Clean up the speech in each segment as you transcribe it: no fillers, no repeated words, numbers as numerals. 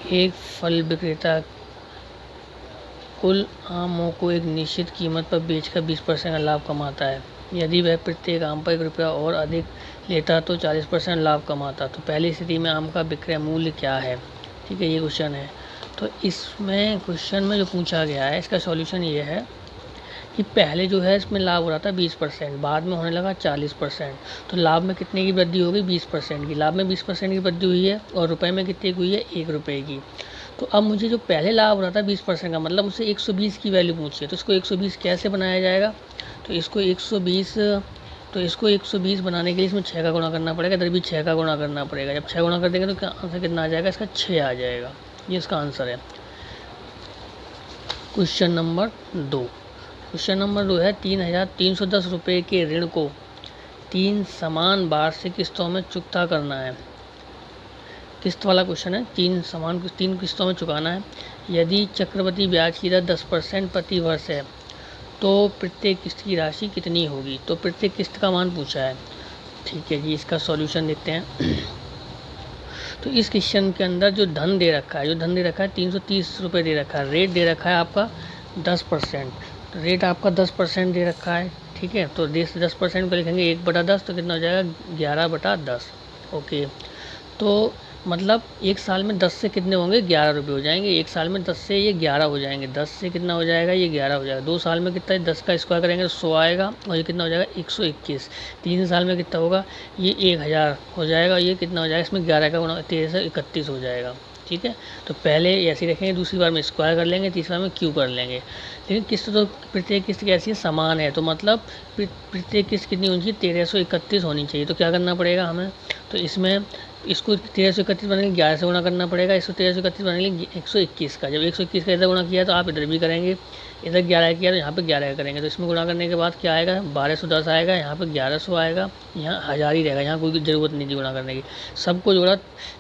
एक फल विक्रेता कुल आमों को एक निश्चित कीमत पर बेचकर 20% का लाभ कमाता है। यदि वह प्रत्येक आम पर 1 रुपया और अधिक लेता तो 40% लाभ कमाता। तो पहली स्थिति में आम का विक्रय मूल्य क्या है? ठीक है, ये क्वेश्चन है। तो इसमें क्वेश्चन में जो पूछा गया है इसका सॉल्यूशन ये है कि पहले जो है इसमें लाभ हो रहा था 20%, बाद में होने लगा 40%। तो लाभ में कितने की वृद्धि हो गई? 20% की। लाभ में 20% की वृद्धि हुई है और रुपए में कितने की हुई है? 1 रुपये की। तो अब मुझे जो पहले लाभ हो रहा था 20% का, मतलब मुझसे 120 की वैल्यू पूछी है। तो इसको 120 कैसे बनाया जाएगा? तो इसको 120 बनाने के लिए इसमें 6 का गुणा करना पड़ेगा, इधर भी 6 का गुणा करना पड़ेगा। जब 6 गुणा कर देंगे तो क्या आंसर कितना आ जाएगा? इसका 6 आ जाएगा। ये इसका आंसर है। Question number 2। क्वेश्चन नंबर 2 है 3310 रुपये के ऋण को 3 समान वार्षिक किस्तों में चुकता करना है। किस्त वाला क्वेश्चन है, 3 किस्तों में चुकाना है। यदि चक्रवृद्धि ब्याज की दर 10% प्रति वर्ष है तो प्रत्येक किस्त की राशि कितनी होगी? तो प्रत्येक किस्त का मान पूछा है। ठीक है जी, इसका सॉल्यूशन देखते हैं। तो इस क्वेश्चन के अंदर जो धन दे रखा है 330 रुपये दे रखा है। रेट दे रखा है आपका 10%। रेट आपका 10% दे रखा है। ठीक है, तो 10% को लिखेंगे 1/10, तो कितना हो जाएगा? 11/10। ओके, तो मतलब एक साल में 10 से कितने होंगे? 11 रुपये हो जाएंगे। एक साल में 10 से ये 11 हो जाएंगे। 10 से कितना हो जाएगा? ये 11 हो जाएगा। 2 साल में कितना है? 10 का स्क्वायर करेंगे तो 100 आएगा और ये कितना हो जाएगा? 121। 3 साल में कितना होगा? ये 1000 हो जाएगा। ये कितना हो जाएगा? इसमें 11 का गुणा 13 से 31 हो जाएगा। ठीक है, तो पहले ऐसे रखेंगे, दूसरी बार में स्क्वायर कर लेंगे, तीसरी बार में क्यू कर लेंगे। लेकिन किस्त तो प्रत्येक किस्त कैसी है? समान है। तो मतलब प्रत्येक किस्त कितनी होनी चाहिए? 1331 होनी चाहिए। तो क्या करना पड़ेगा हमें? तो इसमें इसको 1331 बनाने के लिए 11 से गुणा करना पड़ेगा। इसको 1331 बनाने के लिए 121 का। जब 121 का इधर गुणा किया तो आप इधर भी करेंगे। इधर 11 किया तो यहाँ पे 11 का करेंगे। तो इसमें गुणा करने के बाद क्या आएगा? 1210 आएगा। यहाँ पे 1100 आएगा। यहाँ 1000 ही रहेगा। यहाँ कोई ज़रूरत नहीं थी गुणा करने की। सबको जोड़ा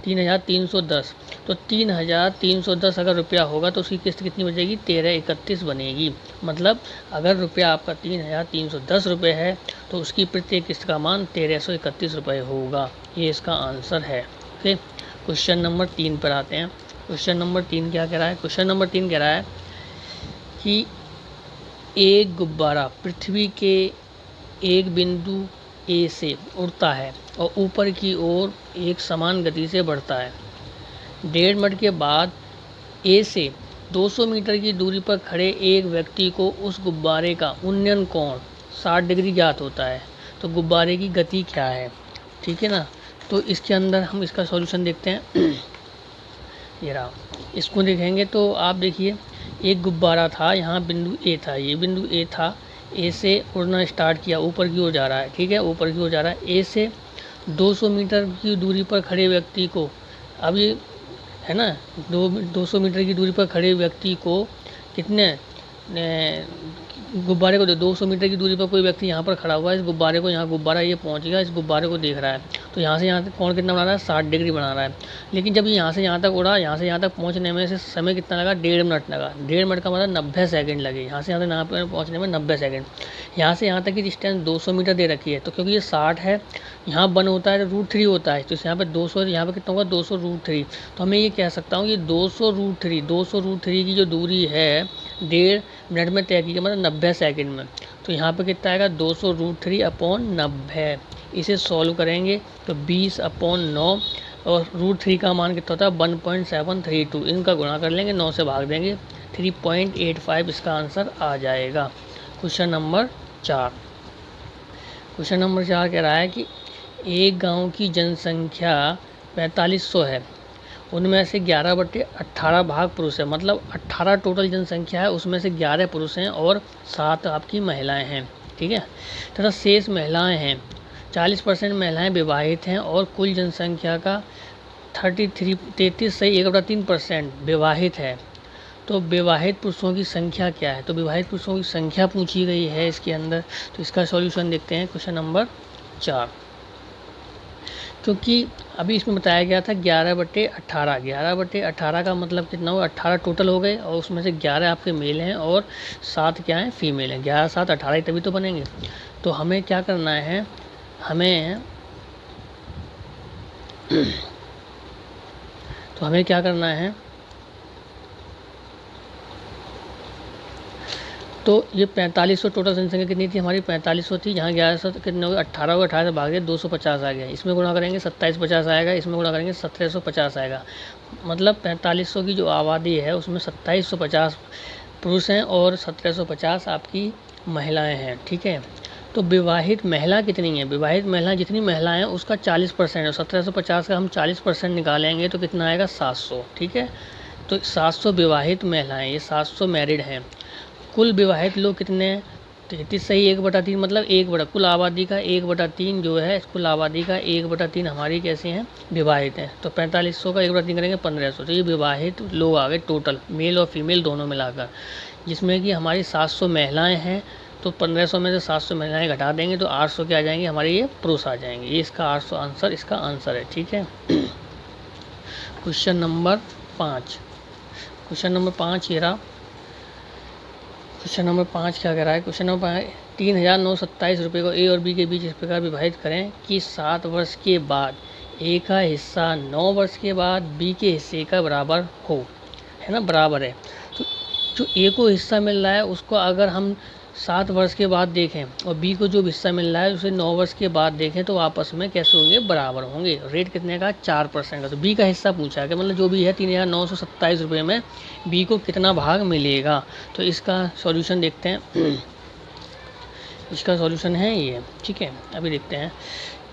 3310। तो 3310 अगर रुपया होगा तो उसकी किस्त कितनी बचेगी? 1331 बनेगी। मतलब अगर रुपया आपका 3310 रुपये है तो उसकी प्रत्येक किस्त का मान 1331 रुपये होगा। ये इसका आंसर है। ओके, क्वेश्चन नंबर 3 पर आते हैं। क्वेश्चन नंबर 3 क्या कह रहा है? क्वेश्चन नंबर 3 कह रहा है कि एक गुब्बारा पृथ्वी के एक बिंदु ए से उड़ता है और ऊपर की ओर एक समान गति से बढ़ता है। 1.5 मिनट के बाद ए से 200 मीटर की दूरी पर खड़े एक व्यक्ति को उस गुब्बारे का उन्नयन कोण 60 डिग्री ज्ञात होता है। तो गुब्बारे की गति क्या है? ठीक है ना, तो इसके अंदर हम इसका सॉल्यूशन देखते हैं। ये रहा, इसको देखेंगे तो आप देखिए एक गुब्बारा था, यहाँ बिंदु ए था, ये बिंदु ए था। ए से उड़ना स्टार्ट किया, ऊपर की ओर जा रहा है। ठीक है, ऊपर की ओर जा रहा है। ए से 200 मीटर की दूरी पर खड़े व्यक्ति को, अब ये है ना, 200 मीटर की दूरी पर खड़े व्यक्ति को कितने गुब्बारे को 200 मीटर की दूरी पर कोई व्यक्ति यहाँ पर खड़ा हुआ है। इस गुब्बारे को, यहाँ गुब्बारा ये पहुँच गया, इस गुब्बारे को देख रहा है। तो यहाँ से यहाँ तक कोण कितना बना रहा है? 60 डिग्री बना रहा है। लेकिन जब ये यहाँ से यहाँ तक उड़ा, यहाँ से यहाँ तक पहुँचने में से समय कितना लगा? 1.5 मिनट लगा। 1.5 मिनट का मतलब 90 सेकंड लगे। यहाँ से यहाँ पर पहुँचने में 90 सेकंड। यहाँ से यहाँ तक की डिस्टेंस 200 मीटर दे रखी है। तो क्योंकि ये 60 है, यहाँ 1 होता है तो √3 होता है। तो यहाँ पे 200, यहाँ पे कितना होगा? 200 √3। तो हमें ये कह सकता हूँ ये 200 √3 की जो दूरी है 1.5 मिनट में तय की है, मतलब 90 सेकंड में। तो यहाँ पे कितना आएगा? 200 √3/90। इसे सॉल्व करेंगे तो 20/9 और √3 का मान कितना होता है? 1.732। इनका गुणा कर लेंगे, 9 से भाग देंगे, 3.85 इसका आंसर आ जाएगा। Question number 4। क्वेश्चन नंबर 4 कह रहा है कि एक गांव की जनसंख्या 4500 है, उनमें से 11/18 भाग पुरुष है। मतलब 18 टोटल जनसंख्या है, उसमें से 11 पुरुष हैं और 7 आपकी महिलाएं हैं। ठीक है, तथा शेष महिलाएं हैं। 40% महिलाएं विवाहित हैं और कुल जनसंख्या का 33.3% विवाहित है। तो विवाहित पुरुषों की संख्या क्या है? तो विवाहित पुरुषों की संख्या पूछी गई है इसके अंदर। तो इसका सॉल्यूशन देखते हैं क्वेश्चन नंबर 4। क्योंकि अभी इसमें बताया गया था 11/18। 11/18 का मतलब कितना हुआ? 18 टोटल हो गए और उसमें से 11 आपके मेल हैं और 7 क्या हैं? फीमेल हैं। 11 7 18 तभी तो बनेंगे। तो हमें क्या करना है? हमें क्या करना है? तो ये 4500 टोटल जनसंख्या कितनी थी हमारी, 4500 थी, जहाँ 1100 कितने हो गए, 18 हो गए, 18 से भागे 250 आ गया, इसमें गुणा करेंगे 2750 आएगा, इसमें गुणा करेंगे 1750 आएगा। मतलब 4500 की जो आबादी है उसमें 2750 पुरुष हैं और 1750 आपकी महिलाएं हैं। ठीक है, तो विवाहित महिला कितनी है, विवाहित महिला जितनी महिलाएं हैं उसका 40% है, 1750 का हम 40% निकालेंगे तो कितना आएगा, 700। ठीक है, तो 700 विवाहित महिलाएं, ये 700 मैरिड हैं। कुल विवाहित लोग कितने हैं, 33 सही, 1/3, मतलब 1 कुल आबादी का 1/3 जो है, कुल आबादी का 1/3 हमारी कैसे हैं, विवाहित हैं। तो 4500 का 1/3 करेंगे 1500, तो ये विवाहित लोग आ गए टोटल, मेल और फीमेल दोनों मिलाकर, जिसमें कि हमारी 700 महिलाएं हैं। तो 1500 में से 700 महिलाएं घटा देंगे तो 800 के आ जाएंगे हमारे, ये पुरुष आ जाएंगे। ये इसका 800 आंसर, इसका आंसर है। ठीक है, क्वेश्चन नंबर 5, क्वेश्चन नंबर 5 ये रहा। क्वेश्चन नंबर 5 क्या कह रहा है, क्वेश्चन नंबर 5, 3927 रुपये को ए और बी के बीच इस प्रकार विभाजित करें कि 7 वर्ष के बाद ए का हिस्सा 9 वर्ष के बाद बी के हिस्से का बराबर हो, है ना, बराबर है। तो जो ए को हिस्सा मिल रहा है उसको अगर हम 7 वर्ष के बाद देखें और बी को जो हिस्सा मिल रहा है उसे 9 वर्ष के बाद देखें तो आपस में कैसे होंगे, बराबर होंगे। रेट कितने का, 4% का। तो बी का हिस्सा पूछा है कि मतलब जो भी है 3927 रुपये में बी को कितना भाग मिलेगा। तो इसका सॉल्यूशन देखते हैं। इसका सॉल्यूशन है ये। ठीक है, अभी देखते हैं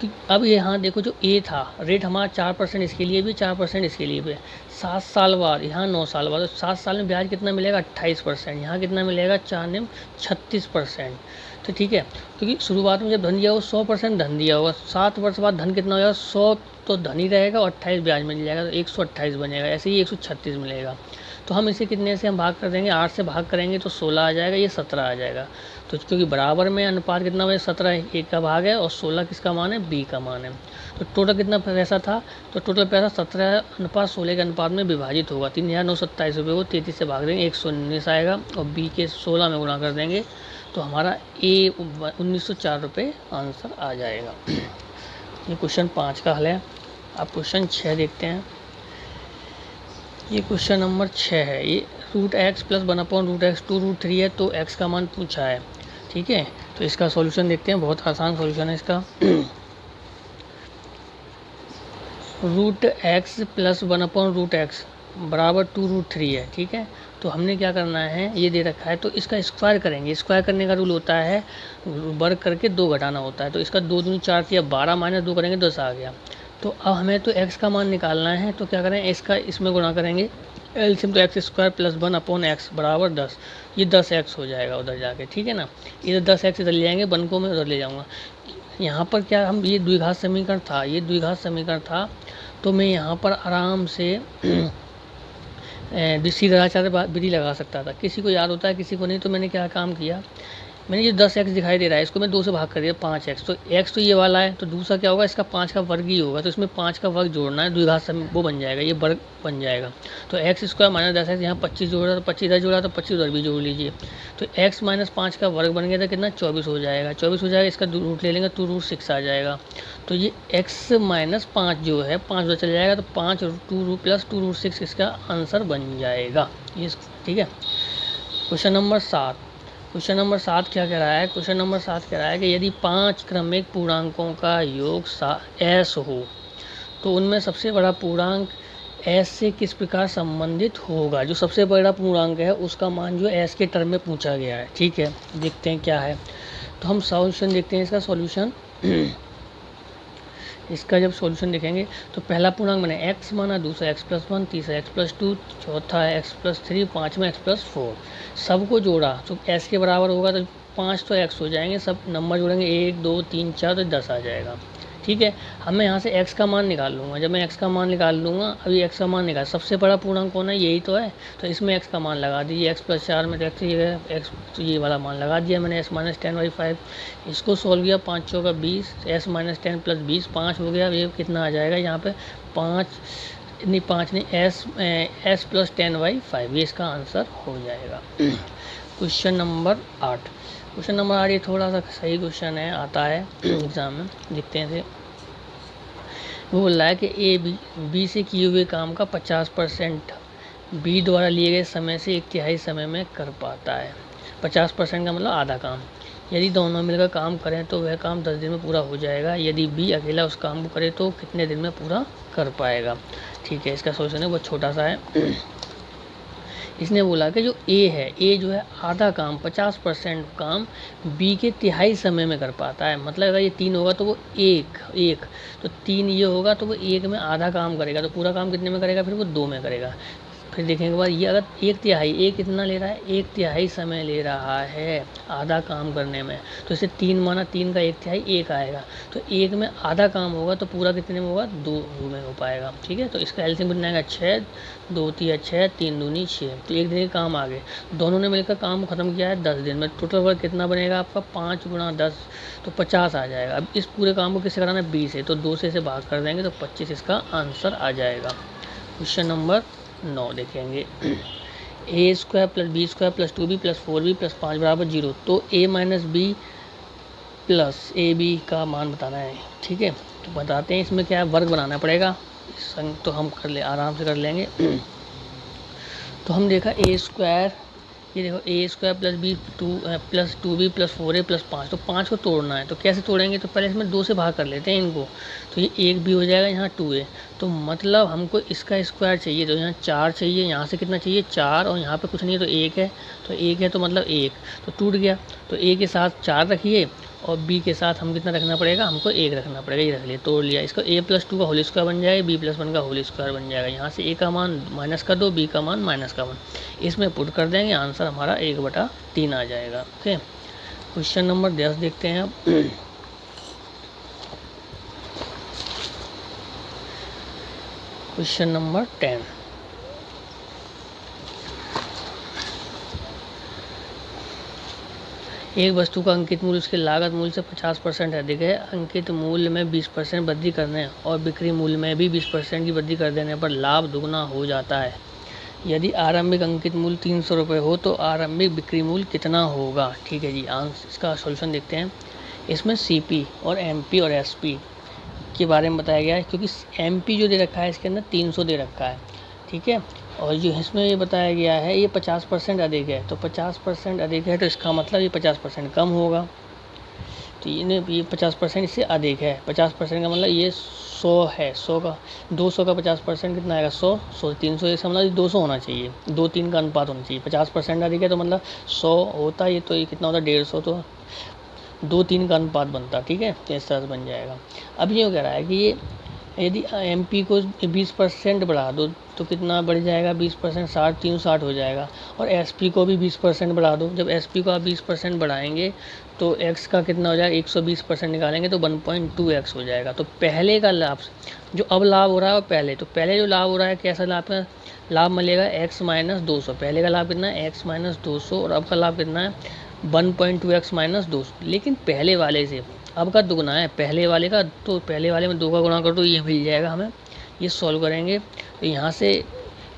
कि अब यहाँ देखो जो ए था, रेट हमारा 4% इसके लिए भी, 4% इसके लिए भी। 7 साल बाद, यहाँ 9 साल बाद, तो 7 साल में ब्याज कितना मिलेगा, 28%। यहाँ कितना मिलेगा, 4 में 36%। तो ठीक है, क्योंकि शुरुआत में जब धन दिया हो 100% धन दिया होगा, 7 वर्ष बाद धन कितना हो जाएगा, 100 तो धन ही रहेगा और 28 ब्याज मिल जाएगा, तो 128 बनेगा। ऐसे ही 136 मिलेगा। तो हम इसे कितने से हम भाग कर देंगे, 8 से भाग करेंगे तो 16 आ जाएगा, ये 17 आ जाएगा। तो क्योंकि बराबर में अनुपात कितना है, 17 ए का भाग है और 16 किसका मान है, बी का मान है। तो टोटल कितना पैसा था, तो टोटल पैसा 17:16 के अनुपात में विभाजित होगा। 3927 रुपये को 33 से भाग देंगे, 119 आएगा और बी के 16 में गुणा कर देंगे तो हमारा ए 1904 रुपये आंसर आ जाएगा। ये क्वेश्चन 5 का हल है। अब क्वेश्चन 6 देखते हैं। ये क्वेश्चन नंबर 6 है। ये √x + 1/√x 2√3 है, तो x का मान पूछा है। ठीक है, तो इसका सॉल्यूशन देखते हैं। बहुत आसान सॉल्यूशन है इसका। √x + 1/√x बराबर 2√3 है। ठीक है, तो हमने क्या करना है, ये दे रखा है तो इसका स्क्वायर करेंगे। स्क्वायर करने का रूल होता है वर्ग करके 2 घटाना होता है। तो इसका 2 दूनी 4 किया, 12 - 2 करेंगे 10 आ गया। तो अब हमें तो x का मान निकालना है, तो क्या करें, इसका इसमें गुणा करेंगे एलसीएम, तो x² + 1/x बराबर 10। ये 10x हो जाएगा उधर जाके। ठीक है ना, इधर 10x इधर ले जाएंगे, 1 को मैं उधर ले जाऊँगा। यहाँ पर क्या हम, ये द्विघात समीकरण था, ये द्विघात समीकरण था, तो मैं यहाँ पर आराम से सीधाचार विधि लगा सकता था। किसी को याद होता है, किसी को नहीं। तो मैंने क्या काम किया, मैंने ये 10x दिखाई दे रहा है, इसको मैं 2 से भाग कर दिया, 5x। तो x तो ये वाला है, तो दूसरा क्या होगा, इसका 5 का वर्ग ही होगा। तो इसमें 5 का वर्ग जोड़ना है, द्विघात सम वो बन जाएगा, ये वर्ग बन जाएगा। तो x² - 10x, यहाँ 25 जोड़ा तो 25 इधर जोड़ा तो 25 उधर भी जोड़ लीजिए। तो x - 5 का वर्ग बन गया था कितना, 24 हो जाएगा। 24 हो जाएगा, इसका रूट ले लेंगे, 2√6 आ जाएगा। तो ये x - 5 जो है 5 उधर चल जाएगा, तो 5 2 + 2√6 इसका आंसर बन जाएगा ये। ठीक है, क्वेश्चन नंबर 7। क्वेश्चन नंबर 7 क्या कह रहा है, क्वेश्चन नंबर 7 कह रहा है कि यदि 5 क्रमिक पूर्णांकों का योग s हो तो उनमें सबसे बड़ा पूर्णांक s से किस प्रकार संबंधित होगा। जो सबसे बड़ा पूर्णांक है उसका मान जो s के टर्म में पूछा गया है। ठीक है, देखते हैं क्या है। तो हम सॉल्यूशन देखते हैं, इसका सॉल्यूशन। इसका जब सॉल्यूशन देखेंगे तो पहला पूर्णांक बने x माना, दूसरा x + 1, तीसरा x + 2, चौथा x + 3, पाँचवा x + 4। सबको जोड़ा तो s के बराबर होगा, तो 5 तो x हो जाएंगे, सब नंबर जोड़ेंगे 1 2 3 4 तो 10 आ जाएगा। ठीक है, अब मैं यहाँ से x का मान निकाल लूँगा। जब मैं x का मान निकाल लूँगा, अभी x का मान निकाल, सबसे बड़ा पूर्णांक कौन है, यही तो है। तो इसमें x का मान लगा दीजिए, x + 4 में तो x ये वाला मान लगा दिया मैंने, s - 10/5। इसको सोल्व किया, 5 × 4 = 20, s - 10 + 20 5 हो गया। ये कितना आ जाएगा यहाँ पे, 5 नहीं s + 10/5, ये इसका आंसर हो जाएगा। Question number 8। क्वेश्चन नंबर 8 ये थोड़ा सा सही क्वेश्चन है, आता है एग्जाम में, देखते हैं इसे। वो बोल रहा है कि ए बी से किए हुए काम का 50% बी द्वारा लिए गए समय से 1/3 समय में कर पाता है। 50% का मतलब आधा काम। यदि दोनों मिलकर काम करें तो वह काम 10 दिन में पूरा हो जाएगा। यदि बी अकेला उस काम को करे तो कितने दिन में पूरा कर पाएगा। ठीक है, इसका सोल्यूशन है बहुत छोटा सा है। इसने बोला कि जो ए है, ए जो है आधा काम 50% काम बी के तिहाई समय में कर पाता है। मतलब अगर ये 3 होगा तो वो एक तो 3 ये होगा तो वो 1 में आधा काम करेगा, तो पूरा काम कितने में करेगा, फिर वो 2 में करेगा। फिर देखेंगे के बाद ये अगर 1/3 ए कितना ले रहा है, 1/3 समय ले रहा है आधा काम करने में, तो इसे 3 माना, 3 का 1/3 1 आएगा। तो 1 में आधा काम होगा तो पूरा कितने में होगा, 2 में हो पाएगा। ठीक है, तो इसका एलसीएम कितना आएगा, 6, 2 3 6, 3 दूनी 6। तो 1 दिन का काम आ गए, दोनों ने मिलकर काम खत्म किया है 10 दिन में। टोटल वर्क कितना बनेगा आपका, 5 × 10 तो 50 आ जाएगा। अब इस पूरे काम को किससे कराना है, 20 से, तो 2 से इसे भाग कर देंगे तो 25 इसका आंसर आ जाएगा। क्वेश्चन नंबर 9 देखेंगे। a² + b² + 2b + 4b + 5 = 0। तो a - b + ab का मान बताना है। ठीक है, तो बताते हैं इसमें क्या है, वर्ग बनाना पड़ेगा। संग तो हम आराम से कर लेंगे। तो हम देखा a², ये देखो a² + b + 2b + 4a + 5, तो 5 को तोड़ना है। तो कैसे तोड़ेंगे, तो पहले इसमें 2 से भाग कर लेते हैं इनको। तो ये 1 भी हो जाएगा, यहाँ 2a। तो मतलब हमको इसका स्क्वायर चाहिए, तो यहाँ 4 चाहिए, यहाँ से कितना चाहिए 4, और यहाँ पे कुछ नहीं है तो 1 है। तो 1 है तो मतलब 1 तो टूट गया। तो a के साथ 4 रखिए और b के साथ हम कितना रखना पड़ेगा, हमको 1 रखना पड़ेगा। ये रख लिया, तोड़ लिया। इसका a + 2 का होल स्क्वायर बन जाएगा, b + 1 का होल स्क्वायर बन जाएगा। यहाँ से a का मान माइनस का 2, b का मान माइनस का 1, इसमें पुट कर देंगे, आंसर हमारा 1/3 आ जाएगा। ओके, क्वेश्चन नंबर 10 देखते हैं अब। क्वेश्चन नंबर 10, एक वस्तु का अंकित मूल्य उसके लागत मूल्य से 50% अधिक है। अंकित मूल्य में 20% वृद्धि करने और बिक्री मूल्य में भी 20% की वृद्धि कर देने पर लाभ दुगना हो जाता है। यदि आरंभिक अंकित मूल्य 300 रुपये हो तो आरंभिक बिक्री मूल्य कितना होगा। ठीक है जी, आंसर इसका सॉल्यूशन देखते हैं। इसमें सीपी और एमपी और एसपी के बारे में बताया गया है, क्योंकि एमपी जो दे रखा है इसके अंदर 300 दे रखा है। ठीक है, और जो इसमें ये बताया गया है ये 50% अधिक है। तो 50% अधिक है तो इसका मतलब ये 50% कम होगा। तो ये 50% इससे अधिक है। 50% का मतलब ये 100 है, 100 का 200 का 50% कितना आएगा, 100, 100 300, इसका मतलब 200 होना चाहिए, 2-3 का अनुपात होना चाहिए। 50% अधिक है तो मतलब 100 होता, ये तो ये कितना होता 150, तो 2-3 का अनुपात बनता। ठीक है, तो इस तरह से बन जाएगा। अब ये कह रहा है कि ये यदि एमपी को 20% बढ़ा दो तो कितना बढ़ जाएगा, 20% 60, 360 हो जाएगा। और एसपी को भी 20% बढ़ा दो। जब एसपी को आप 20% बढ़ाएंगे तो एक्स का कितना हो जाएगा, 120% निकालेंगे तो 1.2x हो जाएगा। तो पहले का लाभ जो अब लाभ हो रहा है, पहले जो लाभ हो रहा है, कैसा लाभ का लाभ मिलेगा, x - 200। पहले का लाभ कितना है, x - 200, और अब का लाभ कितना है, 1.2x - 200। लेकिन पहले वाले से अब का दुगना है पहले वाले का, तो पहले वाले में 2 का गुणा कर दो, ये मिल जाएगा हमें। ये सॉल्व करेंगे तो यहाँ से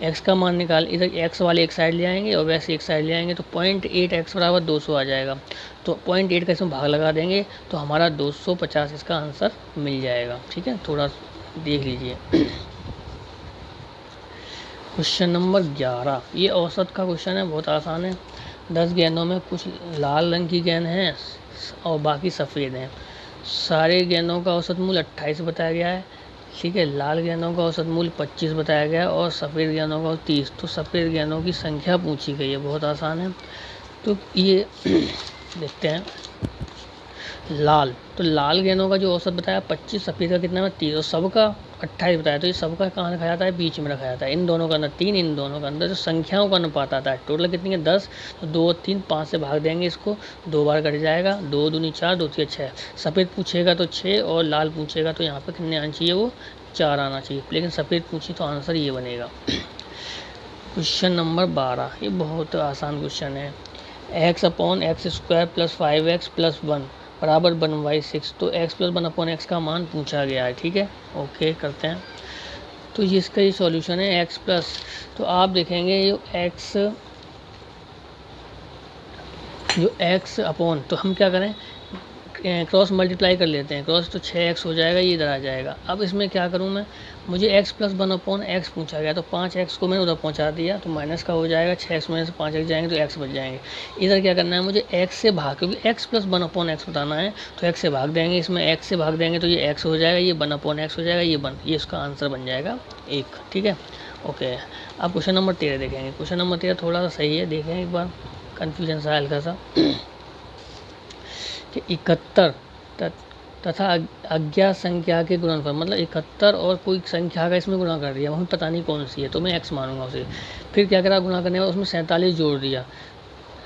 x का मान निकाल, इधर x वाले एक साइड ले आएंगे और वैसे एक साइड ले आएंगे, तो 0.8x = 200 आ जाएगा। तो 0.8 का इसमें भाग लगा देंगे तो हमारा 250 इसका आंसर मिल जाएगा। ठीक है, थोड़ा देख लीजिए। क्वेश्चन नंबर 11, ये औसत का क्वेश्चन है, बहुत आसान है। 10 गेंदों में कुछ लाल रंग की गेंद हैं और बाकी सफ़ेद हैं। सारे गेंदों का औसत मूल्य 28 बताया गया है। ठीक है, लाल गेंदों का औसत मूल्य 25 बताया गया है और सफ़ेद गेंदों का 30। तो सफ़ेद गेंदों की संख्या पूछी गई है, बहुत आसान है। तो ये देखते हैं। लाल, तो लाल गेंदों का जो औसत बताया 25, सफ़ेद का कितना है 30, और सबका 28 बताया। तो ये सबका कहाँ रखा जाता है, बीच में रखा जाता है। इन दोनों का अंदर 3, इन दोनों का अंदर जो संख्याओं का अनुपात आता है। टोटल कितनी है 10, तो 2 3 5 से भाग देंगे इसको, 2 बार कट जाएगा, 2 दूनी 4, 2 3 6। सफ़ेद पूछेगा तो 6 और लाल पूछेगा तो यहाँ पर कितने आना चाहिए, वो 4 आना चाहिए। लेकिन सफ़ेद पूछी तो आंसर ये बनेगा। क्वेश्चन नंबर 12, ये बहुत आसान क्वेश्चन है। x/x² + 5x + 1 = 1/6। तो x + 1/x का मान पूछा गया है। ठीक है, ओके करते हैं। तो ये इसका ये सॉल्यूशन है x प्लस, तो आप देखेंगे जो x अपॉन, तो हम क्या करें, क्रॉस मल्टीप्लाई कर लेते हैं, क्रॉस तो 6x हो जाएगा, ये इधर आ जाएगा। अब इसमें क्या करूँ मैं, मुझे x प्लस 1/x पूछा गया, तो 5x को मैंने उधर पहुंचा दिया, तो माइनस का हो जाएगा, 6x में से 5x जाएंगे तो x बच जाएंगे। इधर क्या करना है मुझे, x से भाग, क्योंकि x प्लस 1/x बताना है, तो x से भाग देंगे, इसमें x से भाग देंगे तो ये x हो जाएगा, ये 1/x हो जाएगा, ये इसका आंसर बन जाएगा 1। ठीक है, ओके। अब क्वेश्चन नंबर 13 देखेंगे। क्वेश्चन नंबर 13 थोड़ा सा सही है, देखें एक बार, कन्फ्यूजन सा हल्का सा कि 71 तथा अज्ञात संख्या के गुणनफल, मतलब 71 और कोई संख्या का इसमें गुणा कर दिया, वहीं पता नहीं कौन सी है, तो मैं x मानूंगा उसे। फिर क्या करा, गुणा करने में उसमें 47 जोड़ दिया,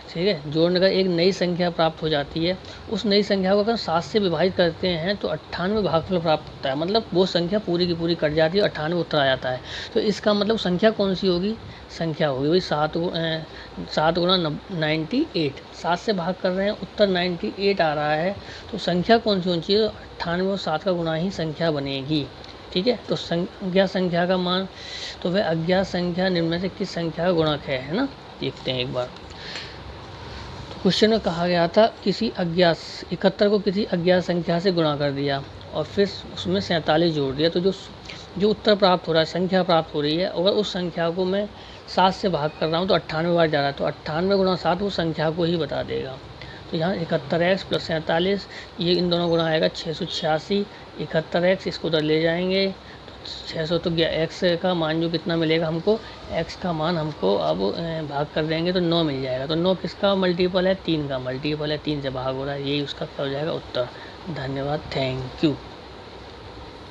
ठीक है। जोड़ने का एक नई संख्या प्राप्त हो जाती है। उस नई संख्या को अगर 7 से विभाजित करते हैं तो 98 भागफल प्राप्त होता है, मतलब वो संख्या पूरी की पूरी कट जाती है, 98 उत्तर आ जाता है। तो इसका मतलब संख्या कौन सी होगी, संख्या होगी वही 7 गुणा 98, 7 से भाग कर रहे हैं, उत्तर 98 आ रहा है, तो संख्या कौन सी होनी चाहिए, तो 98 और 7 का गुणा ही संख्या बनेगी। ठीक है, तो अज्ञात संख्या का मान, तो वह अज्ञात संख्या निम्न में से किस संख्या का गुणक है ना, देखते हैं एक बार। क्वेश्चन में कहा गया था किसी अज्ञात 71 को किसी अज्ञात संख्या से गुणा कर दिया और फिर उसमें 47 जोड़ दिया, तो जो उत्तर प्राप्त हो रहा है, संख्या प्राप्त हो रही है, अगर उस संख्या को मैं 7 से भाग कर रहा हूँ तो 98 बार जा रहा है, तो 98 गुणा 7 वो संख्या को ही बता देगा। तो यहाँ 71x प्लस 47, ये इन दोनों गुणा आएगा 686, 71x इसको उधर ले जाएंगे, 600 तो गया, x का मान जो कितना मिलेगा हमको, x का मान हमको अब भाग कर देंगे तो 9 मिल जाएगा। तो 9 किसका मल्टीपल है, 3 का मल्टीपल है, 3 से भाग हो रहा है, यही उसका क्या हो जाएगा उत्तर। धन्यवाद, थैंक यू।